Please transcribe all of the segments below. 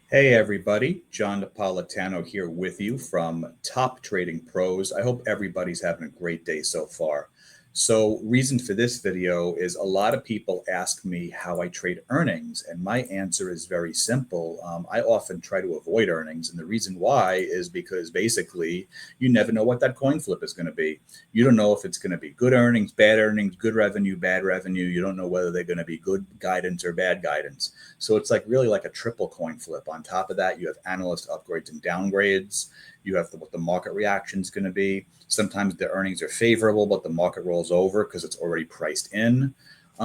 Hey everybody, John Napolitano here with you from Top Trading Pros. I hope everybody's having a great day so far. So, reason for this video is a lot of people ask me how I trade earnings, and my answer is very simple. I often try to avoid earnings, and the reason why is because basically you never know what that coin flip is going to be. You don't know if it's going to be good earnings, good revenue, bad revenue. You don't know whether they're going to be good guidance or bad guidance. So it's like really like a triple coin flip. On top of that, you have analyst upgrades and downgrades. You have what the market reaction is going to be. Sometimes the earnings are favorable, but the market rolls over because it's already priced in.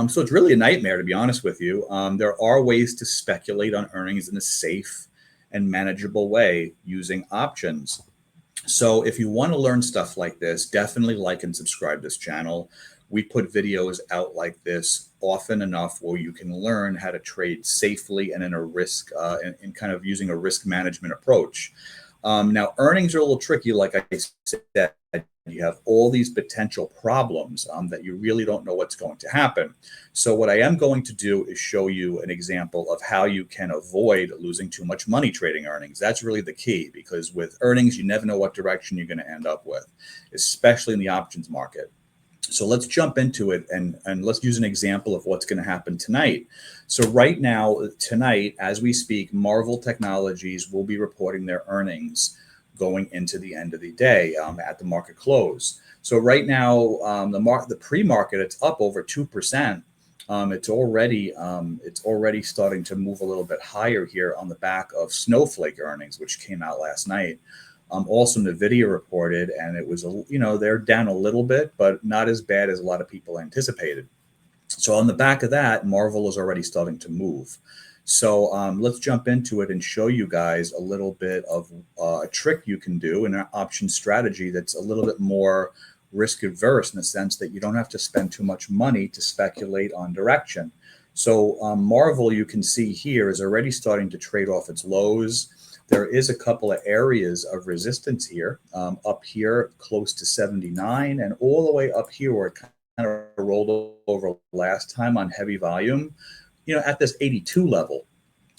So it's really a nightmare, to be honest with you. There are ways to speculate on earnings in a safe and manageable way using options. So if you want to learn stuff like this, definitely like and subscribe to this channel. We put videos out like this often enough where you can learn how to trade safely and in a risk, in kind of using a risk management approach. Now, earnings are a little tricky, like I said. You have all these potential problems that you really don't know what's going to happen. So what I am going to do is show you an example of how you can avoid losing too much money trading earnings. That's really the key, because with earnings, you never know what direction you're going to end up with, especially in the options market. So let's jump into it and let's use an example of what's going to happen tonight. So right now, tonight, as we speak, Marvel Technologies will be reporting their earnings going into the end of the day at the market close. So right now, the pre-market, it's up over 2%. It's already starting to move a little bit higher here on the back of Snowflake earnings, which came out last night. Also, NVIDIA reported, and it was, they're down a little bit, but not as bad as a lot of people anticipated. So on the back of that, Marvel is already starting to move. So let's jump into it and show you guys a little bit of a trick you can do in an option strategy that's a little bit more risk averse, in the sense that you don't have to spend too much money to speculate on direction. So Marvel, you can see here, is already starting to trade off its lows. There is a couple of areas of resistance here, up here close to 79, and all the way up here where it kind of rolled over last time on heavy volume, at this 82 level.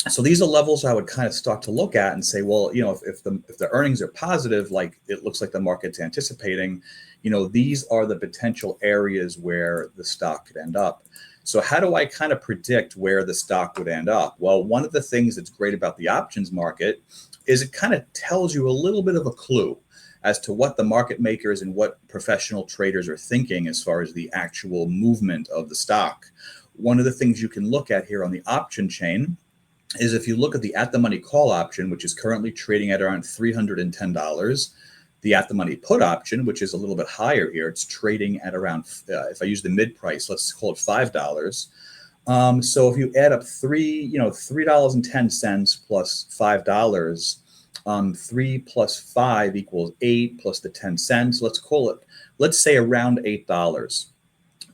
So these are levels I would kind of start to look at and say, well, if the earnings are positive, like it looks like the market's anticipating, these are the potential areas where the stock could end up. So how do I kind of predict where the stock would end up? Well, one of the things that's great about the options market is it kind of tells you a little bit of a clue as to what the market makers and what professional traders are thinking as far as the actual movement of the stock. One of the things you can look at here on the option chain is if you look at the at-the-money call option, which is currently trading at around $310, the at-the-money put option, which is a little bit higher here, it's trading at around, if I use the mid price, let's call it $5. So if you add up $3.10 plus $5, 3 plus 5 equals 8 plus the 10 cents. Let's say around $8.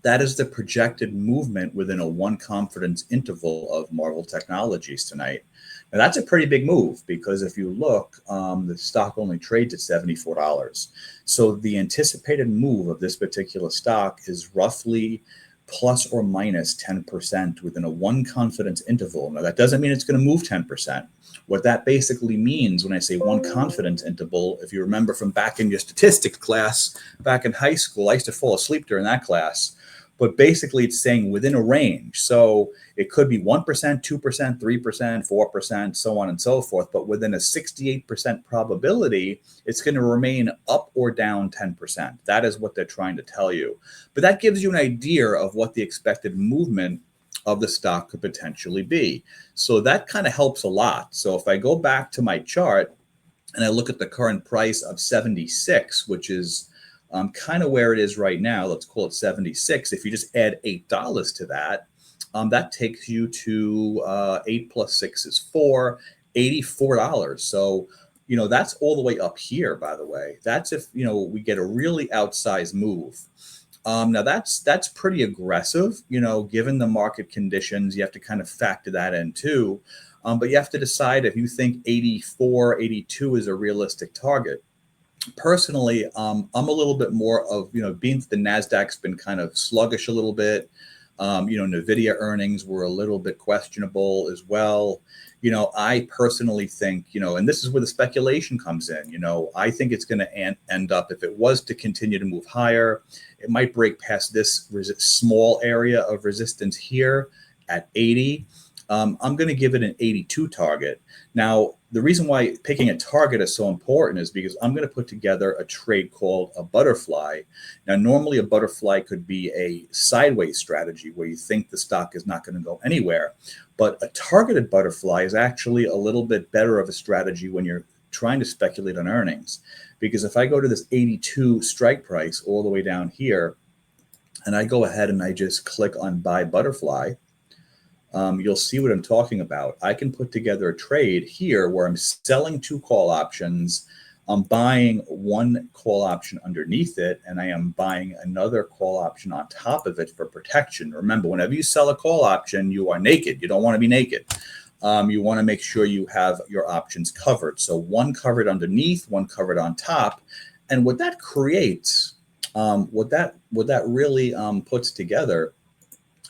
That is the projected movement within a one confidence interval of Marvel Technologies tonight. Now, that's a pretty big move, because if you look, the stock only trades at $74. So the anticipated move of this particular stock is roughly plus or minus 10% within a one confidence interval. Now, that doesn't mean it's going to move 10%. What that basically means when I say one confidence interval, if you remember from back in your statistics class, back in high school, I used to fall asleep during that class. But basically, it's saying within a range. So it could be 1%, 2%, 3%, 4%, so on and so forth. But within a 68% probability, it's going to remain up or down 10%. That is what they're trying to tell you. But that gives you an idea of what the expected movement of the stock could potentially be. So that kind of helps a lot. So if I go back to my chart and I look at the current price of 76, which is kind of where it is right now, let's call it 76. If you just add $8 to that, that takes you to 8 plus 6 is 4, $84. So, that's all the way up here, by the way. That's if, we get a really outsized move. Now that's pretty aggressive, given the market conditions. You have to kind of factor that in too. But you have to decide if you think 84, 82 is a realistic target. Personally, I'm a little bit more of, being the NASDAQ's been kind of sluggish a little bit. NVIDIA earnings were a little bit questionable as well. I personally think, and this is where the speculation comes in. I think it's going to end up, if it was to continue to move higher, it might break past this small area of resistance here at 80. I'm going to give it an 82 target. Now, the reason why picking a target is so important is because I'm going to put together a trade called a butterfly. Now, normally a butterfly could be a sideways strategy where you think the stock is not going to go anywhere. But a targeted butterfly is actually a little bit better of a strategy when you're trying to speculate on earnings. Because if I go to this 82 strike price all the way down here, and I go ahead and I just click on buy butterfly, you'll see what I'm talking about. I can put together a trade here where I'm selling 2 call options. I'm buying 1 call option underneath it, and I am buying another call option on top of it for protection. Remember, whenever you sell a call option, you are naked. You don't want to be naked. You want to make sure you have your options covered. So 1 covered underneath, 1 covered on top. And what that creates, what that really puts together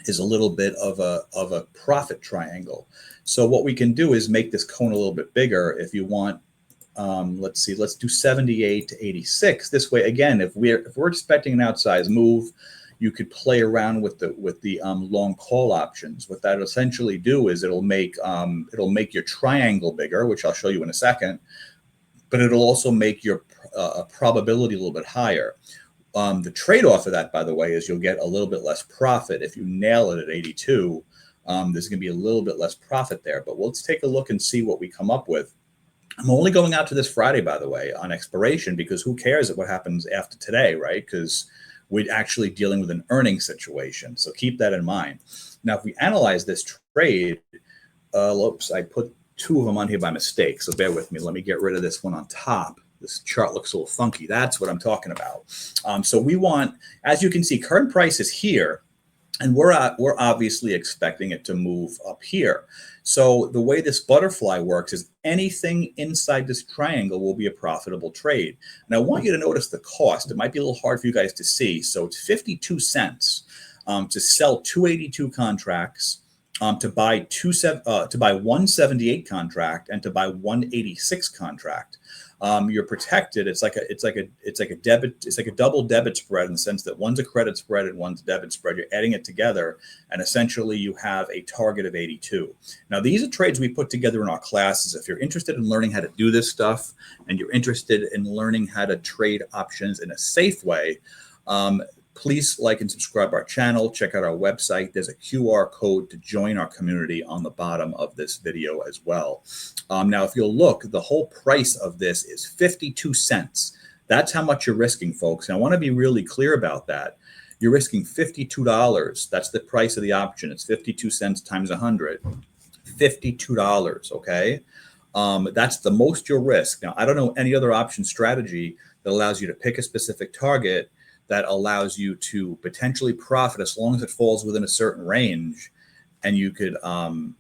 is a little bit of a profit triangle. So what we can do is make this cone a little bit bigger. If you want, let's see, let's do 78 to 86. This way, again, if we're expecting an outsized move, you could play around with the long call options. What that essentially do is it'll make your triangle bigger, which I'll show you in a second, but it'll also make your probability a little bit higher. The trade-off of that, by the way, is you'll get a little bit less profit. If you nail it at 82, there's going to be a little bit less profit there. But let's take a look and see what we come up with. I'm only going out to this Friday, by the way, on expiration, because who cares what happens after today, right? Because we're actually dealing with an earnings situation. So keep that in mind. Now, if we analyze this trade, oops, I put 2 of them on here by mistake. So bear with me. Let me get rid of this one on top. This chart looks a little funky. That's what I'm talking about. So we want, as you can see, current price is here, and we're obviously expecting it to move up here. So the way this butterfly works is anything inside this triangle will be a profitable trade. And I want you to notice the cost. It might be a little hard for you guys to see. So it's 52 cents to sell 282 contracts, to buy 178 contract, and to buy 186 contract. You're protected. It's like a double debit spread, in the sense that one's a credit spread and one's a debit spread. You're adding it together, and essentially you have a target of 82. Now, these are trades we put together in our classes. If you're interested in learning how to do this stuff, and you're interested in learning how to trade options in a safe way, please like and subscribe our channel. Check out our website. There's a QR code to join our community on the bottom of this video as well. Now, if you'll look, the whole price of this is 52 cents. That's how much you're risking, folks. And I want to be really clear about that. You're risking $52. That's the price of the option. It's 52 cents times 100. $52, okay? That's the most you'll risk. Now, I don't know any other option strategy that allows you to pick a specific target that allows you to potentially profit as long as it falls within a certain range, and you could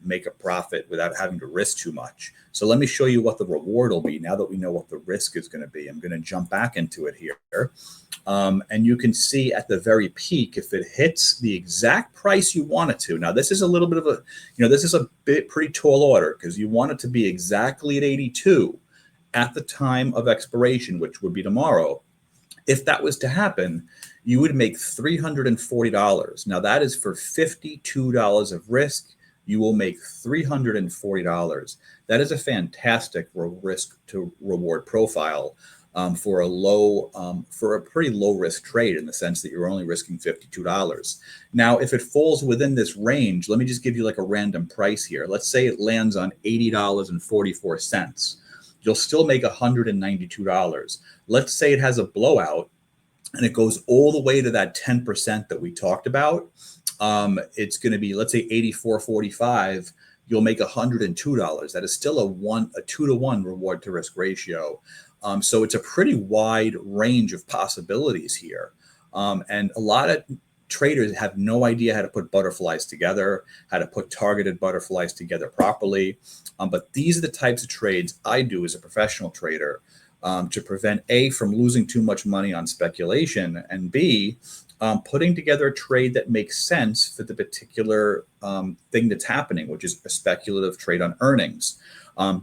make a profit without having to risk too much. So let me show you what the reward will be now that we know what the risk is going to be. I'm going to jump back into it here. And you can see at the very peak, if it hits the exact price you want it to. Now, this is a little bit of a, this is a pretty tall order, because you want it to be exactly at 82 at the time of expiration, which would be tomorrow. If that was to happen, you would make $340. Now, that is for $52 of risk. You will make $340. That is a fantastic risk to reward profile for a pretty low risk trade, in the sense that you're only risking $52. Now, if it falls within this range, let me just give you like a random price here. Let's say it lands on $80.44. You'll still make $192. Let's say it has a blowout and it goes all the way to that 10% that we talked about. It's going to be, let's say, $84.45. You'll make $102. That is still a 2-to-1 reward to risk ratio. So it's a pretty wide range of possibilities here. And a lot of traders have no idea how to put butterflies together, how to put targeted butterflies together properly. But these are the types of trades I do as a professional trader to prevent A, from losing too much money on speculation, and B, putting together a trade that makes sense for the particular thing that's happening, which is a speculative trade on earnings.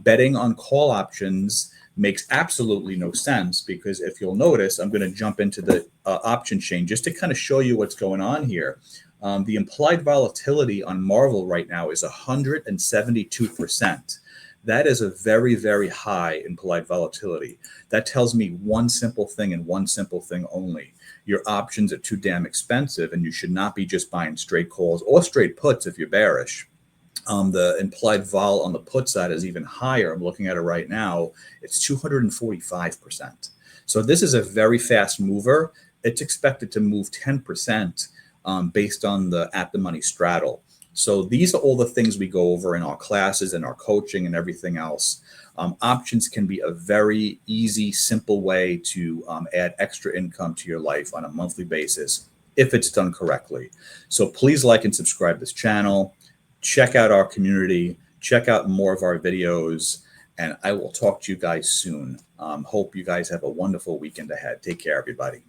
Betting on call options makes absolutely no sense, because if you'll notice, I'm going to jump into the option chain just to kind of show you what's going on here. The implied volatility on Marvel right now is 172%. That is a very, very high implied volatility. That tells me one simple thing and one simple thing only. Your options are too damn expensive, and you should not be just buying straight calls or straight puts if you're bearish. The implied vol on the put side is even higher. I'm looking at it right now. It's 245%. So this is a very fast mover. It's expected to move 10% based on the at the money straddle. So these are all the things we go over in our classes and our coaching and everything else. Options can be a very easy, simple way to add extra income to your life on a monthly basis if it's done correctly. So please like and subscribe this channel. Check out our community. Check out more of our videos. And I will talk to you guys soon. Hope you guys have a wonderful weekend ahead. Take care, everybody.